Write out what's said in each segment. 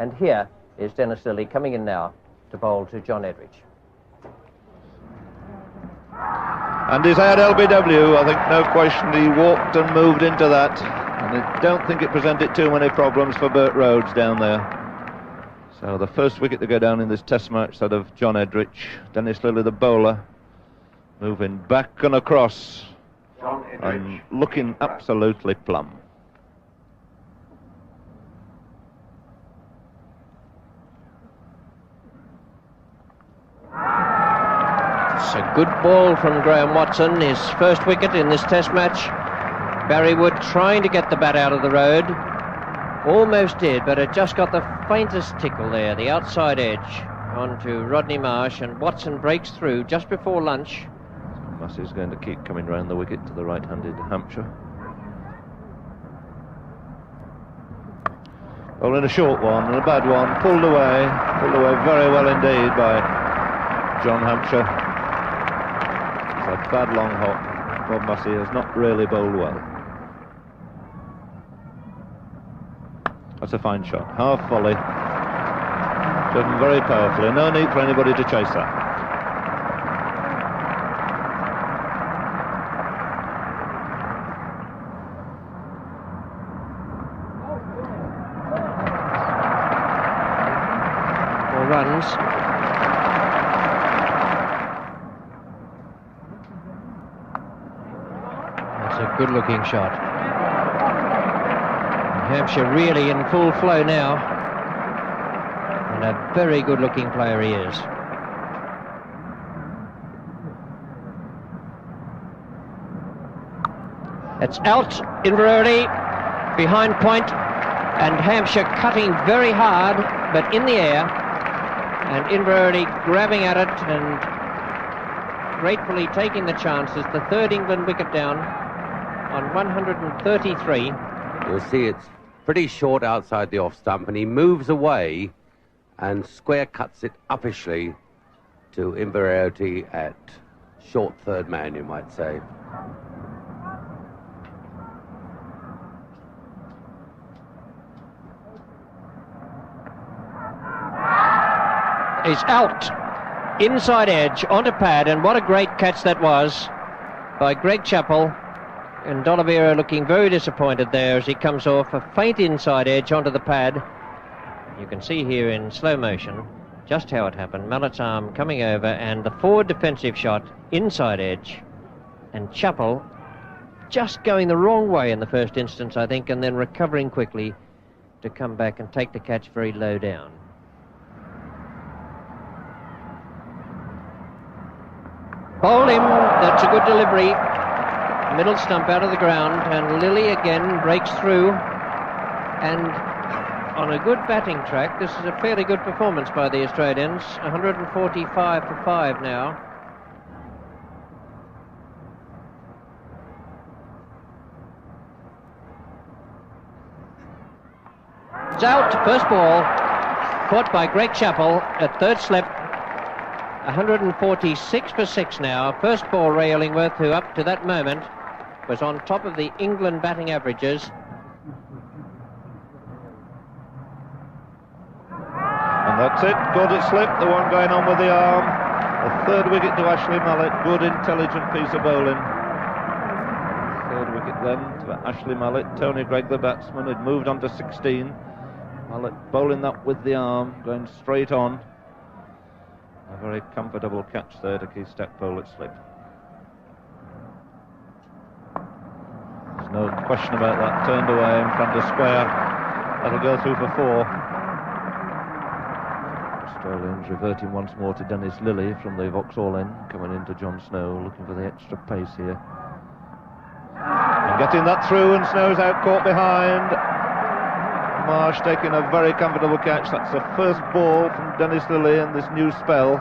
And here is Dennis Lillee coming in now to bowl to John Edridge. And he's had LBW, I think no question. He walked and moved into that, and I don't think it presented too many problems for Bert Rhodes down there. So the first wicket to go down in this test match, that of John Edridge. Dennis Lillee, the bowler, moving back and across and looking absolutely plumb. It's a good ball from Graham Watson, his first wicket in this test match. Barry Wood trying to get the bat out of the road. Almost did, but it just got the faintest tickle there, the outside edge, onto Rodney Marsh, and Watson breaks through just before lunch. Massey's going to keep coming round the wicket to the right-handed Hampshire. Bowling a short one and a bad one, pulled away very well indeed by John Hampshire. It's a bad long hop. Bob Massey has not really bowled well. That's a fine shot, half volley, driven very powerfully. No need for anybody to chase that. Four runs. That's a good-looking shot. Hampshire really in full flow now, and a very good-looking player he is. It's out, Inverarity behind point, and Hampshire cutting very hard, but in the air, and Inverarity grabbing at it and gratefully taking the chances. The third England wicket down on 133. You'll see it's pretty short outside the off stump, and he moves away and square cuts it uppishly to Inverarity at short third man, you might say. He's out, inside edge, onto pad, and what a great catch that was by Greg Chappell. And D'Oliveira looking very disappointed there as he comes off a faint inside edge onto the pad. You can see here in slow motion just how it happened. Mallett's arm coming over, and the forward defensive shot, inside edge, and Chappell just going the wrong way in the first instance, I think, and then recovering quickly to come back and take the catch very low down. Bowled him, that's a good delivery. Middle stump out of the ground, and Lillee again breaks through, and on a good batting track. This is a fairly good performance by the Australians. 145 for 5 now. It's out, first ball, caught by Greg Chappell at third slip. 146 for 6 now. First ball, Ray Illingworth, who up to that moment was on top of the England batting averages. And that's it, got it slipped, the one going on with the arm. The third wicket to Ashley Mallett, good intelligent piece of bowling. Third wicket then to Ashley Mallett. Tony Greig, the batsman, had moved on to 16. Mallett bowling that with the arm, going straight on. A very comfortable catch there to Keith Stackpole at slip. There's no question about that. Turned away in front of square. That'll go through for 4. Australians reverting once more to Dennis Lillee from the Vauxhall end, coming into John Snow, looking for the extra pace here. And getting that through, and Snow's out, caught behind. Marsh taking a very comfortable catch. That's the first ball from Dennis Lillee in this new spell.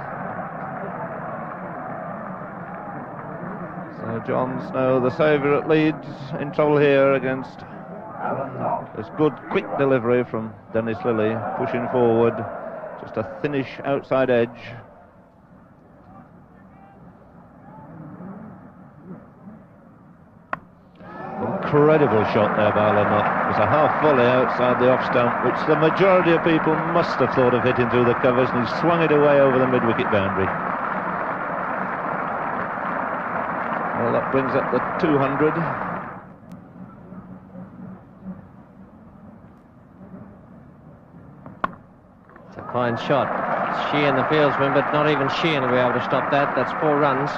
So John Snow, the saviour at Leeds, in trouble here against this good quick delivery from Dennis Lillee, pushing forward, just a thinnish outside edge. incredible shot there by Alan Knott. It was a half volley outside the off stump, which the majority of people must have thought of hitting through the covers, and he swung it away over the mid-wicket boundary. Well, that brings up the 200. It's a fine shot. It's Sheehan, the fieldsman, but not even Sheehan will be able to stop that. That's 4 runs.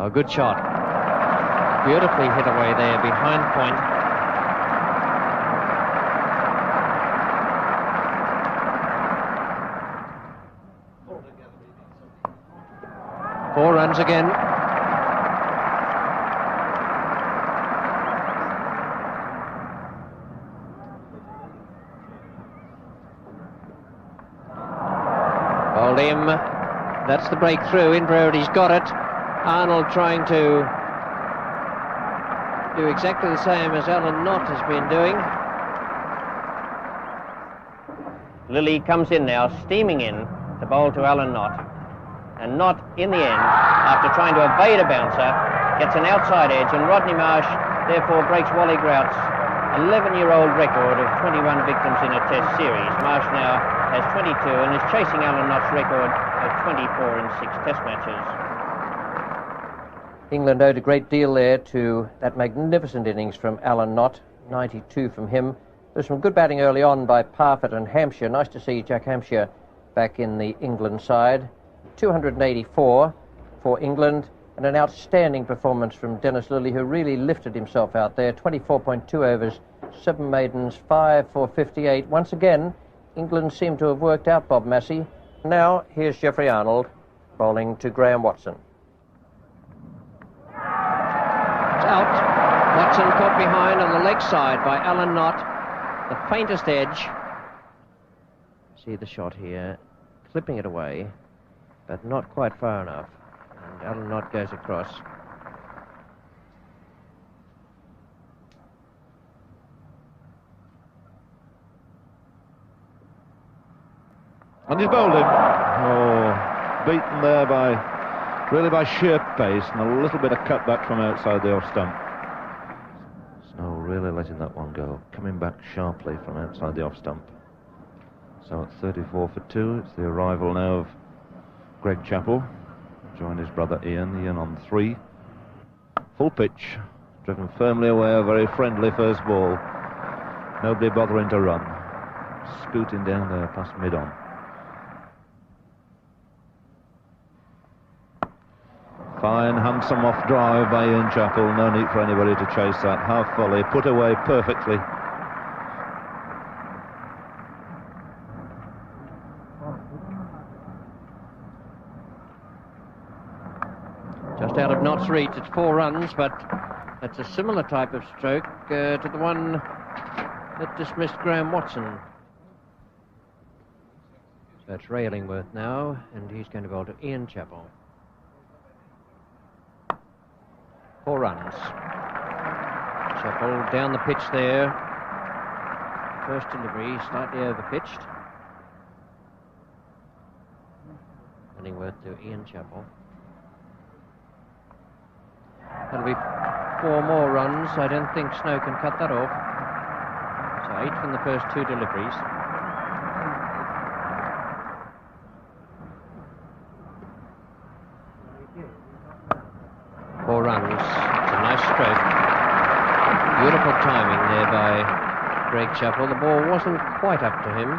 Oh, good shot. Beautifully hit away there behind point. Four runs again. Bowled him. That's the breakthrough. Inverarity's got it. Arnold trying to do exactly the same as Alan Knott has been doing. Lillee comes in now, steaming in to bowl to Alan Knott. And Knott, in the end, after trying to evade a bouncer, gets an outside edge, and Rodney Marsh therefore breaks Wally Grout's 11-year-old record of 21 victims in a Test series. Marsh now has 22 and is chasing Alan Knott's record of 24 in 6 Test matches. England owed a great deal there to that magnificent innings from Alan Knott, 92 from him. There was some good batting early on by Parfitt and Hampshire. Nice to see Jack Hampshire back in the England side. 284 for England, and an outstanding performance from Dennis Lillee, who really lifted himself out there. 24.2 overs, 7 maidens, 5 for 58. Once again, England seemed to have worked out Bob Massey. Now, here's Geoffrey Arnold bowling to Graham Watson. Out. Watson caught behind on the leg side by Alan Knott. The faintest edge. See the shot here. Clipping it away, but not quite far enough. And Alan Knott goes across. And he's bowled him. Oh, beaten there by sheer pace and a little bit of cutback from outside the off stump. Snow really letting that one go, coming back sharply from outside the off stump. So at 34 for 2, it's the arrival now of Greg Chappell, joined his brother Ian on 3. Full pitch, driven firmly away, a very friendly first ball. Nobody bothering to run. Scooting down there past mid-on. Fine, handsome off drive by Ian Chappell. No need for anybody to chase that. Half volley, put away perfectly. Just out of Knott's reach, it's 4 runs, but that's a similar type of stroke to the one that dismissed Graham Watson. So it's Ray Illingworth now, and he's going to bowl to Ian Chappell. 4 runs. Chappell down the pitch there. First delivery, slightly over-pitched. Illingworth to Ian Chappell. That'll be 4 more runs. I don't think Snow can cut that off. So 8 from the first 2 deliveries. Four runs. It's a nice stroke. Beautiful timing there by Greg Chappell. The ball wasn't quite up to him.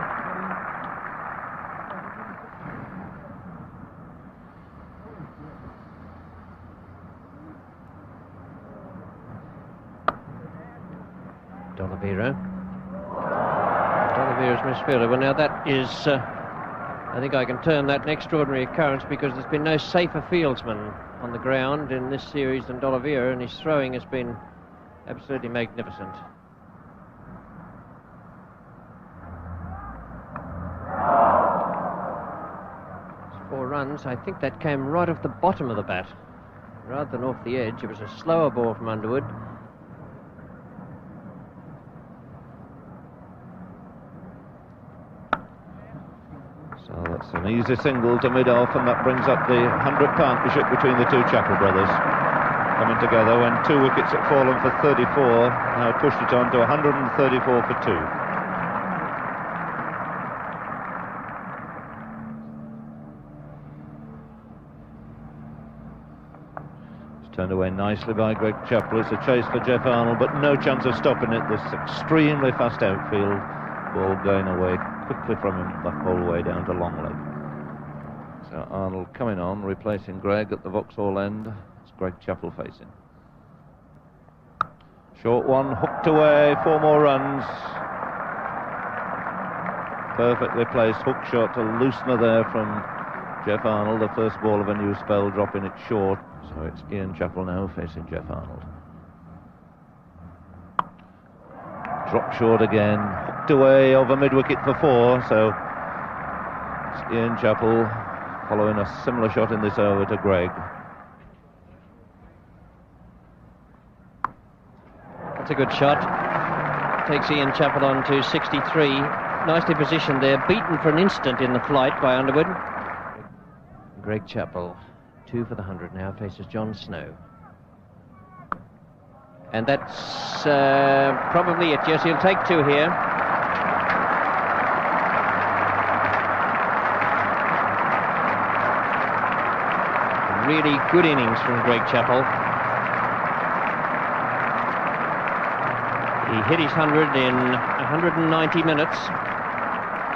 D'Oliveira's misfielder. Well, now that is, I think I can term that an extraordinary occurrence, because there's been no safer fieldsman on the ground in this series than D'Oliveira, and his throwing has been absolutely magnificent. 4 runs. I think that came right off the bottom of the bat rather than off the edge. It was a slower ball from Underwood. It's an easy single to mid-off, and that brings up the 100 partnership between the two Chappell brothers. Coming together when 2 wickets had fallen for 34, now pushed it on to 134 for 2. Turned away nicely by Greg Chappell. It's a chase for Jeff Arnold, but no chance of stopping it. This extremely fast outfield ball going away quickly from him the whole way down to long leg. So Arnold coming on, replacing Greg at the Vauxhall end. It's Greg Chappell facing. Short one, hooked away, 4 more runs. Perfectly placed hook shot, a loosener there from Jeff Arnold. The first ball of a new spell, dropping it short. So it's Ian Chappell now facing Jeff Arnold. Drop short again, hooked away over mid-wicket for 4, so it's Ian Chappell following a similar shot in this over to Greg. That's a good shot. Takes Ian Chappell on to 63. Nicely positioned there, beaten for an instant in the flight by Underwood. Greg Chappell, 2 for the 100 now, faces John Snow. And that's probably it. Yes, he'll take 2 here. Really good innings from Greg Chappell. He hit his 100 in 190 minutes.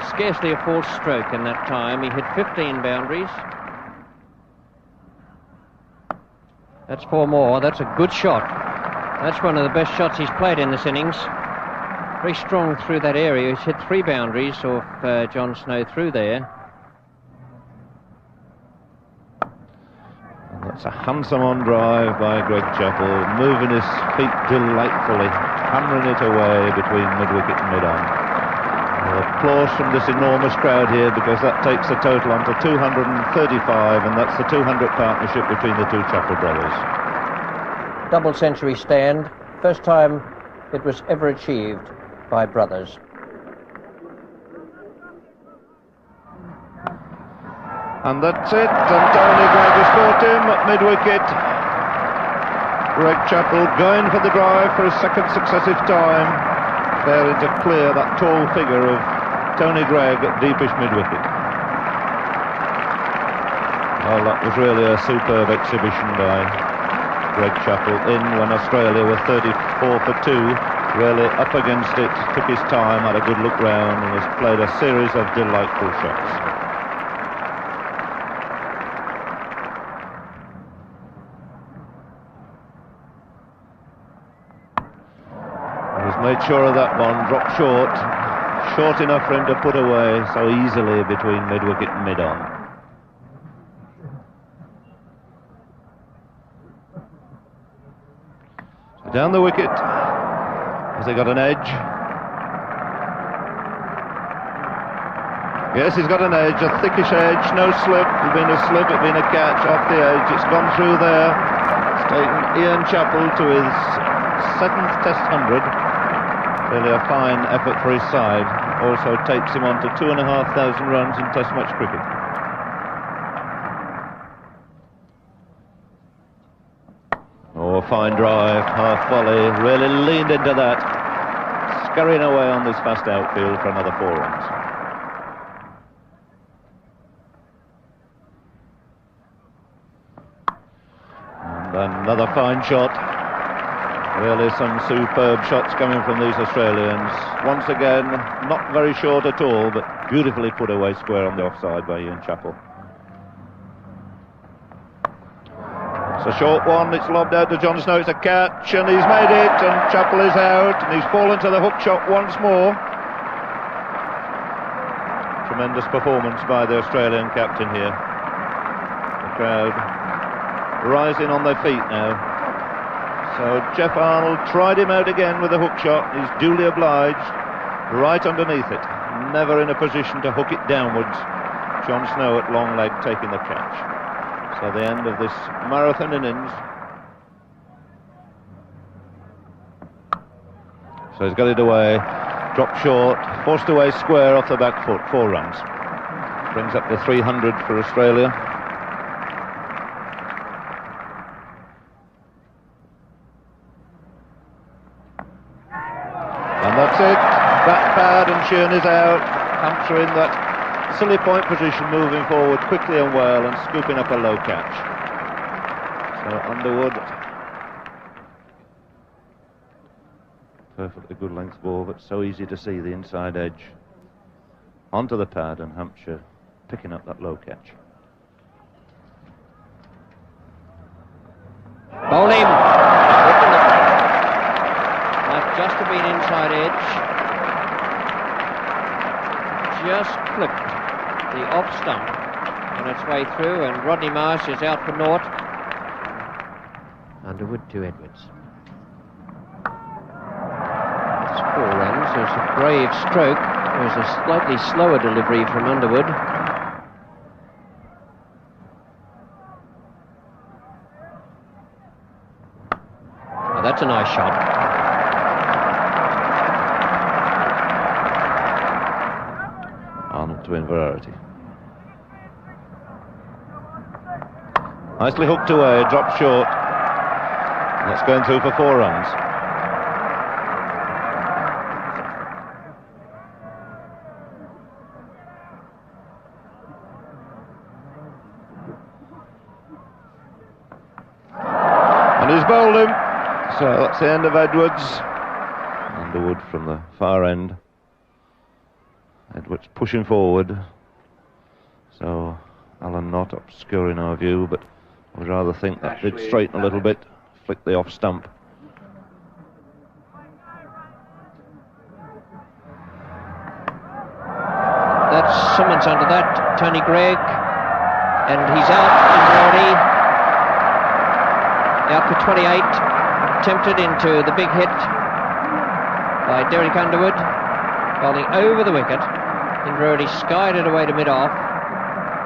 Scarcely a false stroke in that time. He hit 15 boundaries. That's 4 more. That's a good shot. That's one of the best shots he's played in this innings. Very strong through that area. He's hit 3 boundaries off John Snow through there. And that's a handsome on drive by Greg Chappell, moving his feet delightfully, hammering it away between mid-wicket and mid-on. Applause from this enormous crowd here, because that takes the total on to 235, and that's the 200 partnership between the two Chappell brothers. Double century stand, first time it was ever achieved by brothers. And that's it, and Tony Greig has caught him at mid-wicket. Greg Chappell going for the drive for his second successive time, failing to clear that tall figure of Tony Greig at deepish mid-wicket. Well, that was really a superb exhibition by Greg Chappell, in when Australia were 34 for 2, really up against it, took his time, had a good look round, and has played a series of delightful shots. Made sure of that one, dropped short enough for him to put away so easily between mid-wicket and mid-on. So down the wicket, has he got an edge? Yes, he's got an edge, a thickish edge, no slip. It's been a slip, it's been a catch off the edge, it's gone through there. It's taken Ian Chappell to his 7th Test 100. Really a fine effort for his side. Also takes him on to 2,500 runs in Test match cricket. Oh, a fine drive, half volley, really leaned into that. Scurrying away on this fast outfield for another 4 runs. And then another fine shot. Really some superb shots coming from these Australians. Once again, not very short at all, but beautifully put away square on the offside by Ian Chappell. It's a short one, it's lobbed out to John Snow, it's a catch, and he's made it, and Chappell is out, and he's fallen to the hook shot once more. Tremendous performance by the Australian captain here. The crowd rising on their feet now. So Jeff Arnold tried him out again with a hook shot. He's duly obliged, right underneath it, never in a position to hook it downwards. John Snow at long leg taking the catch. So the end of this marathon innings. So he's got it away, dropped short, forced away square off the back foot, 4 runs. Brings up to 300 for Australia. And that's it. Back pad and Shearn is out. Hampshire in that silly point position, moving forward quickly and well and scooping up a low catch. So Underwood, perfectly good length ball, but so easy to see the inside edge. Onto the pad, and Hampshire picking up that low catch. Bowled him. Might just have been inside edge. Just clipped the off stump on its way through, and Rodney Marsh is out for naught. Underwood to Edwards. It's 4 runs. It was a brave stroke. It was a slightly slower delivery from Underwood. Oh, that's a nice shot. Arnold to Inverarity. Nicely hooked away, dropped short. That's going through for 4 runs. And he's bowled him. So that's the end of Edwards. Underwood from the far end. Edwards pushing forward. So Alan not obscure in our view, but I would rather think that did straighten a little bit. Flick the off stump. That's someone's under that. Tony Greig. And he's out in Brody. Out for 28, tempted into the big hit by Derek Underwood, bowling over the wicket. Inverarity skied it away to mid-off.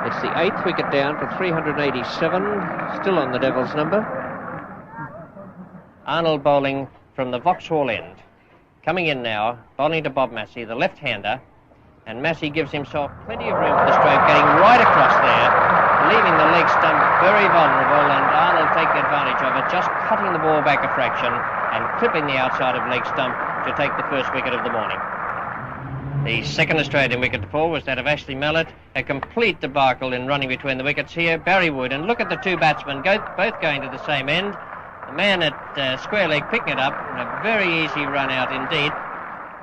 It's the 8th wicket down for 387, still on the Devil's number. Arnold bowling from the Vauxhall end. Coming in now, bowling to Bob Massey, the left-hander, and Massey gives himself plenty of room for the stroke, getting right across there, leaving the leg stump very vulnerable, and Arnold taking advantage of it, just cutting the ball back a fraction and clipping the outside of leg stump to take the first wicket of the morning. The second Australian wicket to fall was that of Ashley Mallett, a complete debacle in running between the wickets here. Barry Wood, and look at the two batsmen, both going to the same end. The man at square leg picking it up, a very easy run out indeed.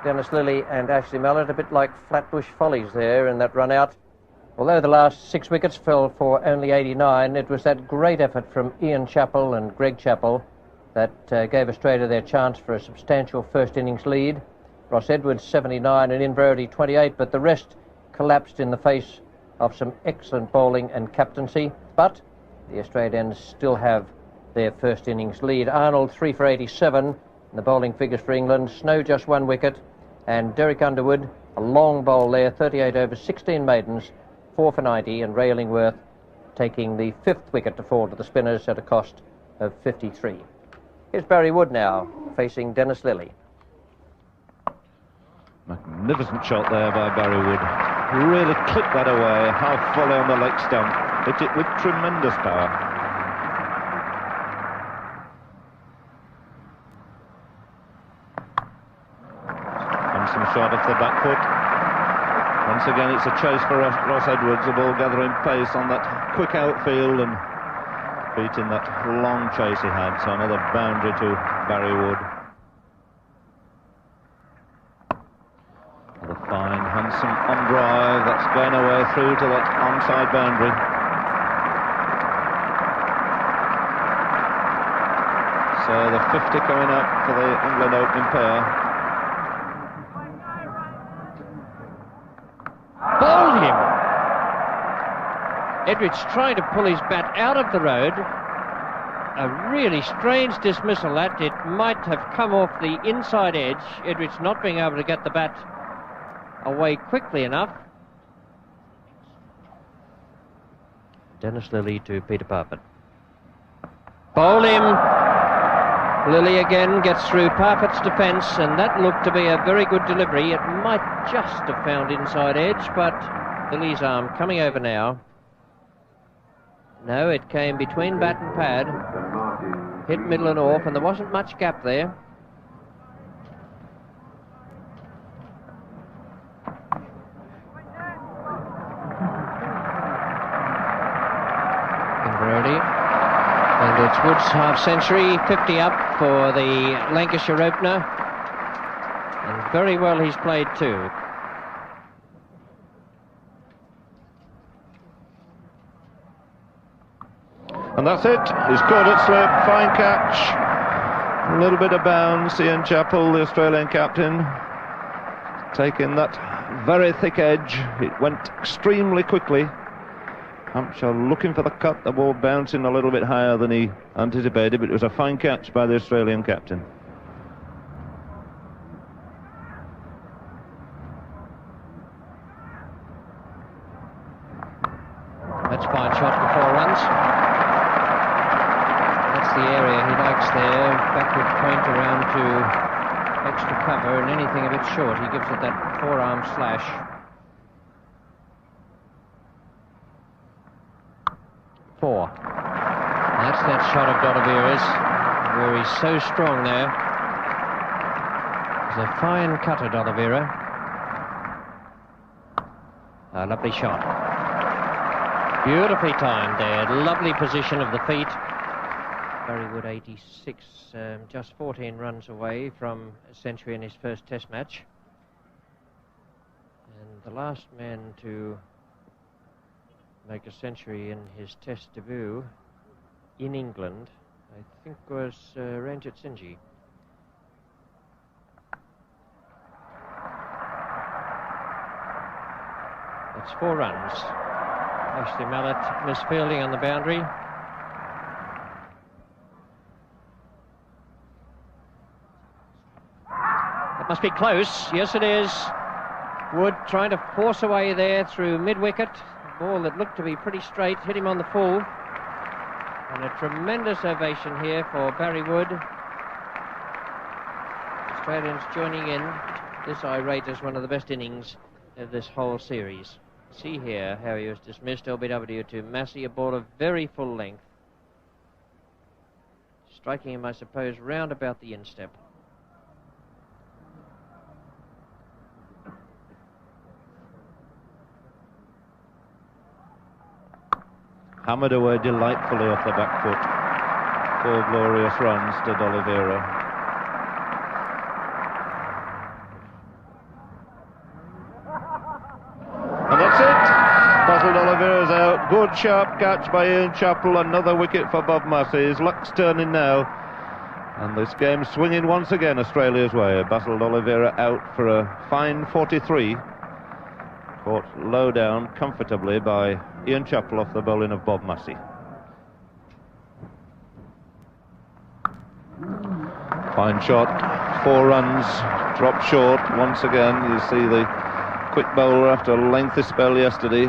Dennis Lillee and Ashley Mallett, a bit like Flatbush Follies there in that run out. Although the last 6 wickets fell for only 89, it was that great effort from Ian Chappell and Greg Chappell that gave Australia their chance for a substantial first innings lead. Ross Edwards 79 and Inverarity 28, but the rest collapsed in the face of some excellent bowling and captaincy. But the Australians still have their first innings lead. Arnold 3 for 87 in the bowling figures for England. Snow just 1 wicket, and Derek Underwood, a long bowl there, 38 over 16 maidens, 4 for 90, and Ray Illingworth taking the 5th wicket to fall to the spinners at a cost of 53. Here's Barry Wood now, facing Dennis Lillee. Magnificent shot there by Barry Wood. Really clipped that away, half volley on the leg stump. Hit it with tremendous power. Handsome shot off the back foot. Once again, it's a chase for Ross Edwards. The ball gathering pace on that quick outfield and beating that long chase he had. So another boundary to Barry Wood. The fine, handsome on drive that's going away through to that onside boundary. So the 50 coming up for the England opening pair. Bowled him! Edwards trying to pull his bat out of the road. A really strange dismissal that. It might have come off the inside edge. Edwards not being able to get the bat away quickly enough. Dennis Lillee to Peter Parfitt. Bowl him. Lillee again gets through Parfitt's defence, and that looked to be a very good delivery. It might just have found inside edge, but Billy's arm coming over now. No, it came between bat and pad. Hit middle and off, and there wasn't much gap there. Inverarity. And it's Wood's half century, 50 up for the Lancashire opener. And very well he's played too. And that's it. He's caught it slip. Fine catch. A little bit of bounce. Ian Chappell, the Australian captain, taking that very thick edge. It went extremely quickly. Hampshire looking for the cut. The ball bouncing a little bit higher than he anticipated, but it was a fine catch by the Australian captain. That's a fine shot for 4 runs. The area he likes there, backward point around to extra cover, and anything a bit short, he gives it that forearm slash. Four. That's that shot of D'Oliveira's, where he's so strong there. He's a fine cutter, D'Oliveira. A lovely shot. Beautifully timed there, lovely position of the feet. Barry Wood 86, just 14 runs away from a century in his first test match. And the last man to make a century in his test debut in England, I think, was Ranjit Singh. That's 4 runs. Ashley Mallett misfielding on the boundary. Must be close. Yes, it is. Wood trying to force away there through mid-wicket. Ball that looked to be pretty straight, hit him on the full. And a tremendous ovation here for Barry Wood. Australians joining in. This I rate as one of the best innings of this whole series. See here how he was dismissed. LBW to Massey, a ball of very full length. Striking him, I suppose, round about the instep. Hammered away delightfully off the back foot. 4 glorious runs to D'Oliveira. And that's it. Basil D'Oliveira's out. Good sharp catch by Ian Chappell. Another wicket for Bob Massey. His luck's turning now. And this game's swinging once again Australia's way. Basil D'Oliveira out for a fine 43. Caught low down comfortably by Ian Chappell off the bowling of Bob Massey. Fine shot, 4 runs, dropped short once again. You see the quick bowler after a lengthy spell yesterday.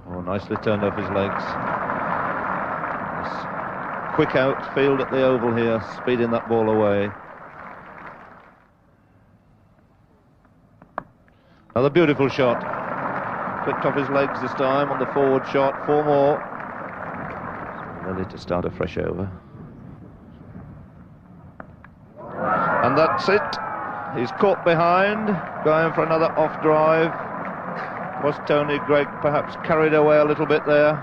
Oh, nicely turned off his legs. This quick outfield at the Oval here, speeding that ball away. Another beautiful shot. Flicked off his legs this time on the forward shot. 4 more. Ready to start a fresh over. And that's it. He's caught behind, going for another off drive. Was Tony Greig perhaps carried away a little bit there?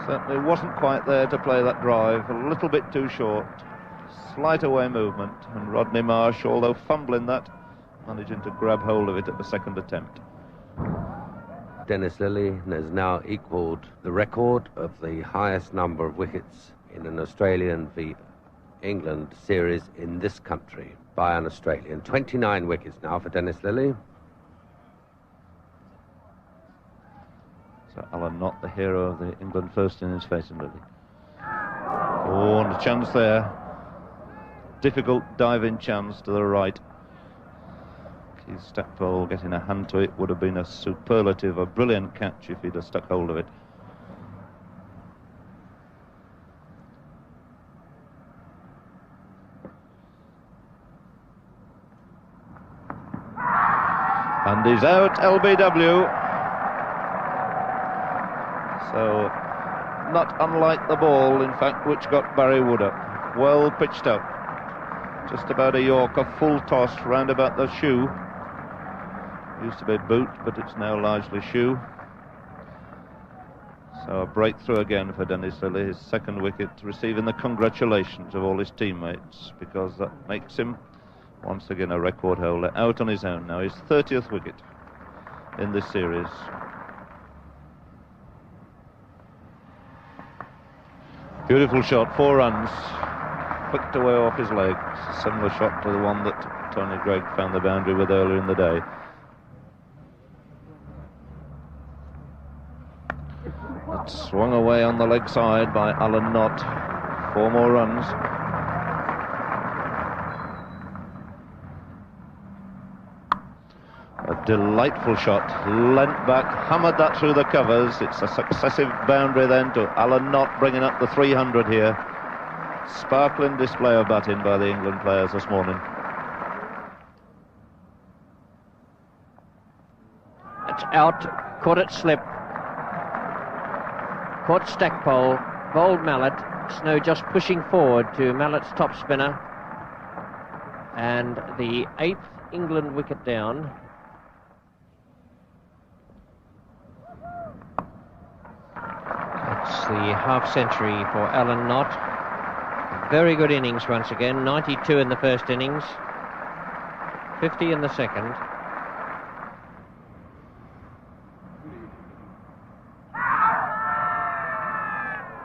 Certainly wasn't quite there to play that drive. A little bit too short. Slight away movement. And Rodney Marsh, although fumbling that, managing to grab hold of it at the second attempt. Dennis Lillee has now equalled the record of the highest number of wickets in an Australian v England series in this country by an Australian. 29 wickets now for Dennis Lillee. So Alan Knott, the hero of the England first innings facing Lillee. Oh, and a chance there. Difficult diving chance to the right. Keith Stackpole getting a hand to it would have been a superlative, a brilliant catch if he'd have stuck hold of it. And he's out, LBW. So, not unlike the ball, in fact, which got Barry Wood up. Well pitched up. Just about a Yorker, full toss, round about the shoe. Used to be boot, but it's now largely shoe. So a breakthrough again for Dennis Lillee, his second wicket, receiving the congratulations of all his teammates, because that makes him once again a record holder, out on his own now, his 30th wicket in this series. Beautiful shot, 4 runs, flicked away off his leg. Similar shot to the one that Tony Greig found the boundary with earlier in the day. That swung away on the leg side by Alan Knott. 4 more runs. A delightful shot, leant back, hammered that through the covers. It's a successive boundary then to Alan Knott, bringing up the 300 here. Sparkling display of batting by the England players this morning. It's out, caught it slip. Caught Stackpole, bowled Mallett. Snow just pushing forward to Mallett's top spinner. And the 8th England wicket down. That's the half century for Alan Knott. Very good innings once again. 92 in the first innings, 50 in the second.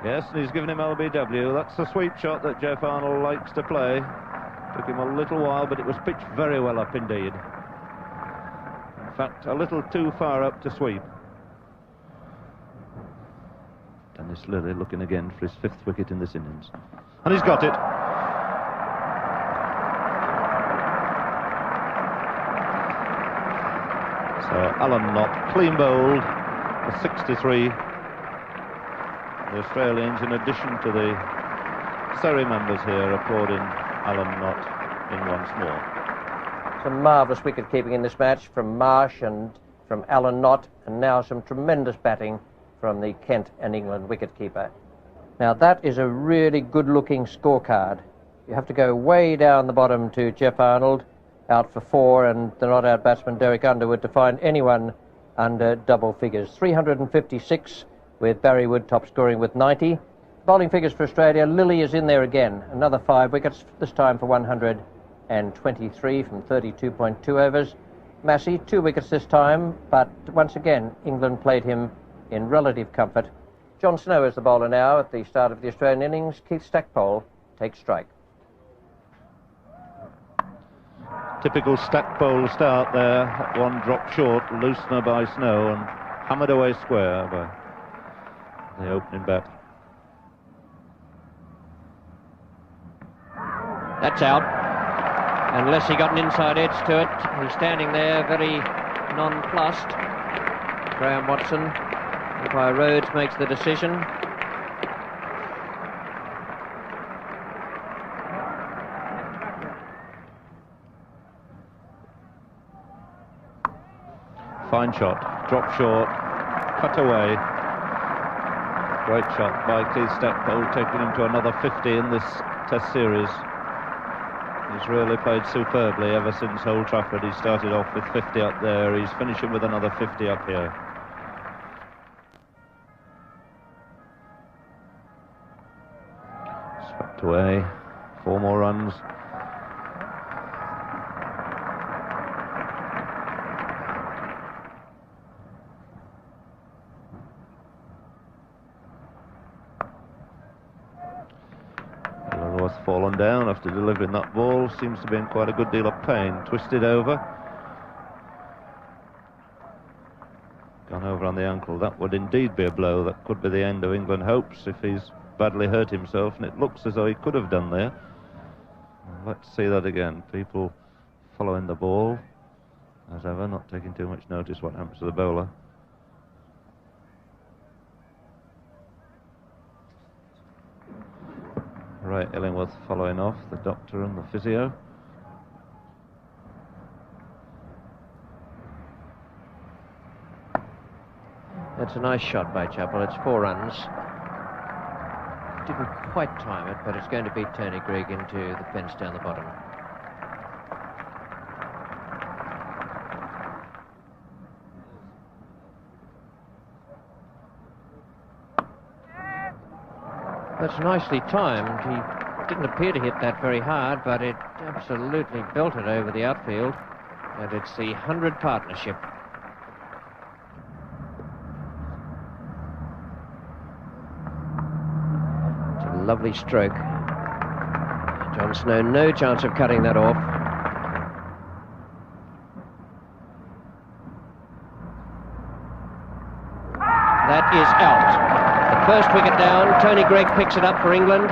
Yes, and he's given him LBW. That's the sweep shot that Geoff Arnold likes to play. Took him a little while, but it was pitched very well up indeed. In fact, a little too far up to sweep. Dennis Lillee looking again for his 5th wicket in this innings. And he's got it. So Alan Knott, clean bowled for 63. The Australians, in addition to the Surrey members here, applauding Alan Knott in once more. Some marvellous wicket-keeping in this match from Marsh and from Alan Knott, and now some tremendous batting from the Kent and England wicket-keeper. Now that is a really good-looking scorecard. You have to go way down the bottom to Geoff Arnold, out for 4, and the not-out batsman Derek Underwood to find anyone under double figures. 356 with Barry Wood top scoring with 90. Bowling figures for Australia, Lillee is in there again. Another 5 wickets, this time for 123 from 32.2 overs. Massey, 2 wickets this time, but once again, England played him in relative comfort. John Snow is the bowler now at the start of the Australian innings. Keith Stackpole takes strike. Typical Stackpole start there. One dropped short, loosener by Snow, and hammered away square by the opening bat. That's out. Unless he got an inside edge to it. He's standing there very nonplussed. Graham Watson. Umpire Rhodes makes the decision. Fine shot, drop short, cut away. Great shot by Keith Stackpole, taking him to another 50 in this Test series. He's really played superbly ever since Old Trafford. He started off with 50 up there. He's finishing with another 50 up here. Swept away. 4 more runs. Fallen down after delivering that ball, seems to be in quite a good deal of pain. Twisted over, gone over on the ankle. That would indeed be a blow. That could be the end of England hopes if he's badly hurt himself, and it looks as though he could have done there. Let's see that again. People following the ball as ever, not taking too much notice what happens to the bowler. Ray Illingworth following off, the doctor and the physio. That's a nice shot by Chappell. It's 4 runs. Didn't quite time it, but it's going to beat Tony Greig into the fence down the bottom. That's nicely timed. He didn't appear to hit that very hard, but it absolutely belted over the outfield. And it's the 100 partnership. It's a lovely stroke. John Snow, no chance of cutting that off. That is out. The first wicket down. Tony Greig picks it up for England.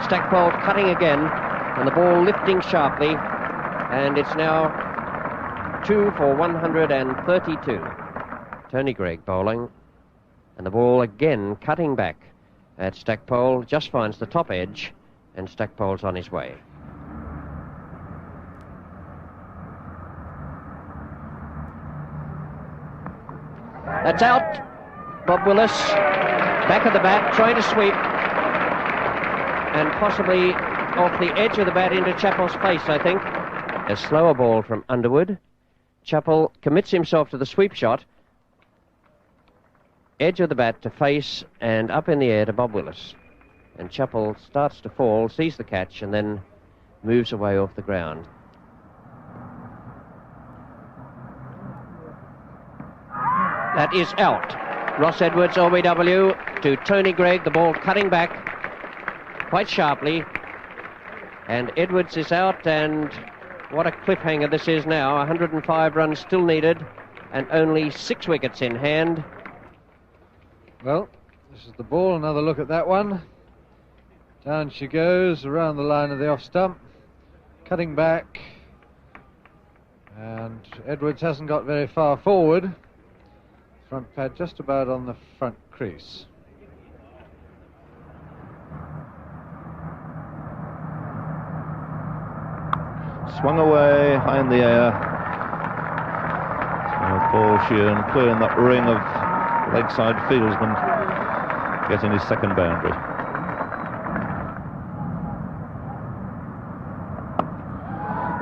Stackpole cutting again, and the ball lifting sharply, and it's now 2 for 132. Tony Greig bowling, and the ball again cutting back at Stackpole, just finds the top edge, and Stackpole's on his way. That's out. Bob Willis, back of the bat, trying to sweep, and possibly off the edge of the bat into Chappell's face, I think. A slower ball from Underwood. Chappell commits himself to the sweep shot. Edge of the bat to face and up in the air to Bob Willis. And Chappell starts to fall, sees the catch, and then moves away off the ground. That is out. Ross Edwards, LBW, to Tony Greig, the ball cutting back quite sharply. And Edwards is out, and what a cliffhanger this is now. 105 runs still needed, and only 6 wickets in hand. Well, this is the ball. Another look at that one. Down she goes, around the line of the off stump, cutting back. And Edwards hasn't got very far forward. Front pad just about on the front crease. Swung away, high in the air. So Paul Sheehan clearing that ring of leg side fieldsmen, getting his second boundary.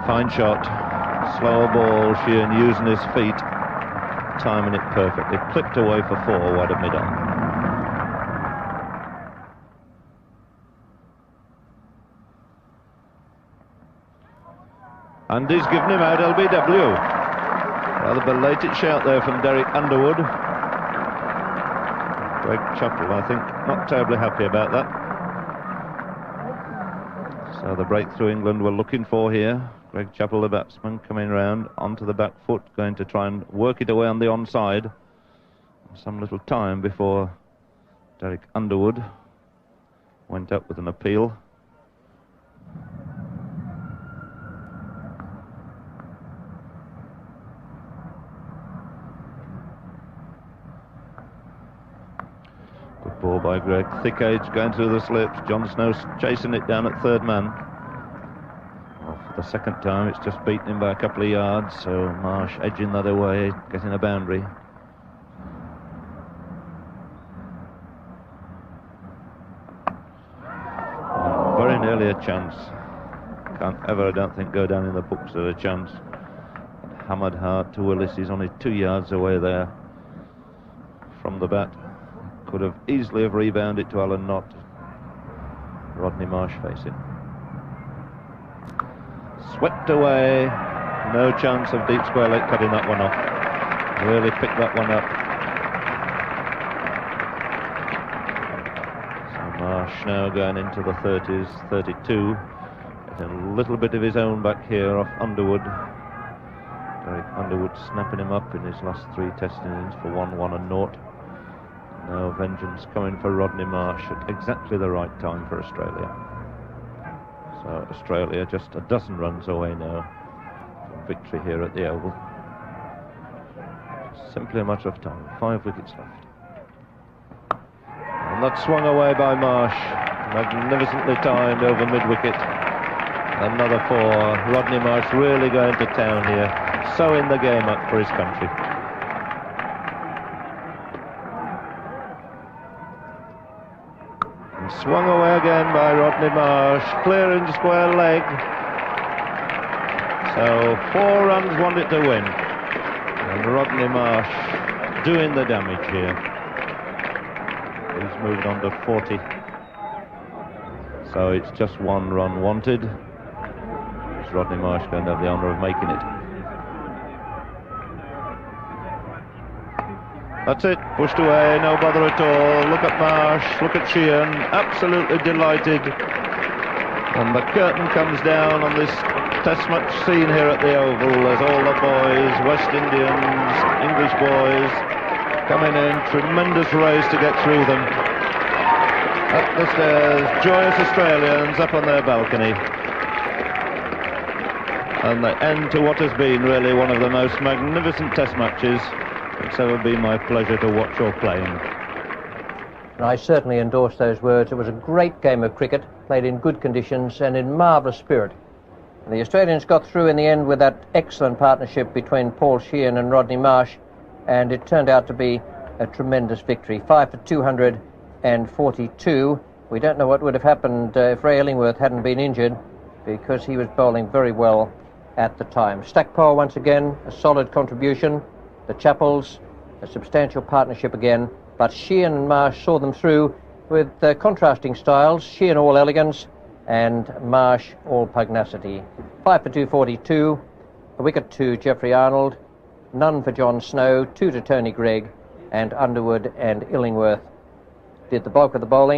Fine shot, slower ball, Sheehan using his feet, timing it perfectly, clipped away for 4 wide of mid-on. And he's given him out LBW. Rather belated shout there from Derek Underwood. Greg Chappell, I think, not terribly happy about that. So the breakthrough England were looking for here. Greg Chappell, the batsman, coming round onto the back foot, going to try and work it away on the onside. Some little time before Derek Underwood went up with an appeal. Good ball by Greg. Thick edge going through the slips. John Snow chasing it down at third man. The second time it's just beaten him by a couple of yards, so Marsh edging that away, getting a boundary. Very nearly a chance. Can't ever, I don't think, go down in the books of a chance. Hammered hard to Willis. He's only 2 yards away there from the bat. Could have easily have rebounded to Alan Knott. Rodney Marsh facing. Swept away, no chance of deep square leg cutting that one off. Really picked that one up. So Marsh now going into the 30s, 32. Getting a little bit of his own back here off Underwood. Derek Underwood snapping him up in his last 3 test innings for 1-1 and 0. Now vengeance coming for Rodney Marsh at exactly the right time for Australia. So Australia just a dozen runs away now from victory here at the Oval. Simply a matter of time. 5 wickets left. And that swung away by Marsh. Magnificently timed over mid-wicket. Another 4. Rodney Marsh really going to town here. Sewing the game up for his country. Swung away again by Rodney Marsh, clearing square leg. So 4 runs wanted to win, and Rodney Marsh doing the damage here. He's moved on to 40, so it's just 1 run wanted. Is Rodney Marsh going to have the honour of making it? That's it, pushed away, no bother at all. Look at Marsh, look at Sheehan, absolutely delighted. And the curtain comes down on this Test match scene here at the Oval as all the boys, West Indians, English boys, coming in, tremendous race to get through them. Up the stairs, joyous Australians up on their balcony. And the end to what has been really one of the most magnificent Test matches it's ever been my pleasure to watch or playing. I certainly endorse those words. It was a great game of cricket, played in good conditions and in marvellous spirit. The Australians got through in the end with that excellent partnership between Paul Sheehan and Rodney Marsh, and it turned out to be a tremendous victory. 5 for 242. We don't know what would have happened if Ray Illingworth hadn't been injured, because he was bowling very well at the time. Stackpole once again, a solid contribution. The Chappells, a substantial partnership again, but Sheehan and Marsh saw them through with contrasting styles. Sheehan all elegance and Marsh all pugnacity. 5 for 242, a wicket to Jeffrey Arnold, none for John Snow, 2 to Tony Greig, and Underwood and Illingworth did the bulk of the bowling.